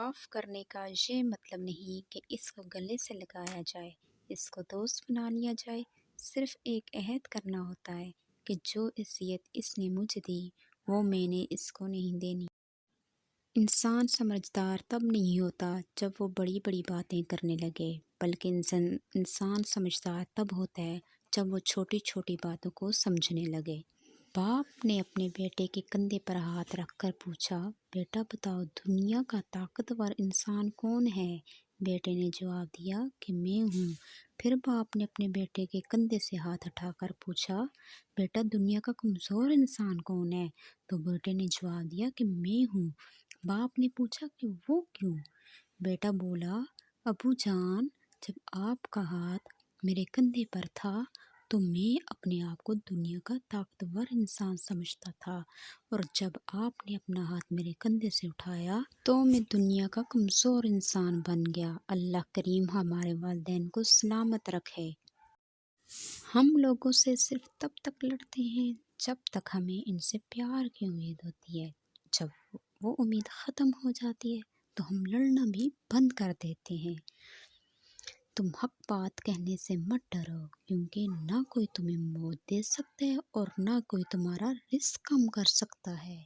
معاف کرنے کا یہ مطلب نہیں کہ اس کو گلے سے لگایا جائے، اس کو دوست بنا لیا جائے۔ صرف ایک عہد کرنا ہوتا ہے کہ جو اذیت اس نے مجھے دی وہ میں نے اس کو نہیں دینی۔ انسان سمجھدار تب نہیں ہوتا جب وہ بڑی بڑی باتیں کرنے لگے، بلکہ انسان سمجھدار تب ہوتا ہے جب وہ چھوٹی چھوٹی باتوں کو سمجھنے لگے۔ باپ نے اپنے بیٹے کے کندھے پر ہاتھ رکھ کر پوچھا، بیٹا بتاؤ دنیا کا طاقتور انسان کون ہے؟ بیٹے نے جواب دیا کہ میں ہوں۔ پھر باپ نے اپنے بیٹے کے کندھے سے ہاتھ ہٹا کر پوچھا، بیٹا دنیا کا کمزور انسان کون ہے؟ تو بیٹے نے جواب دیا کہ میں ہوں۔ باپ نے پوچھا کہ وہ کیوں؟ بیٹا بولا، ابو جان جب آپ کا ہاتھ میرے کندھے پر تھا تو میں اپنے آپ کو دنیا کا طاقتور انسان سمجھتا تھا، اور جب آپ نے اپنا ہاتھ میرے کندھے سے اٹھایا تو میں دنیا کا کمزور انسان بن گیا۔ اللہ کریم ہمارے والدین کو سلامت رکھے۔ ہم لوگوں سے صرف تب تک لڑتے ہیں جب تک ہمیں ان سے پیار کی امید ہوتی ہے۔ جب وہ امید ختم ہو جاتی ہے تو ہم لڑنا بھی بند کر دیتے ہیں۔ تم حق بات کہنے سے مت ڈرو، کیونکہ نہ کوئی تمہیں موت دے سکتا ہے اور نہ کوئی تمہارا رزق کم کر سکتا ہے۔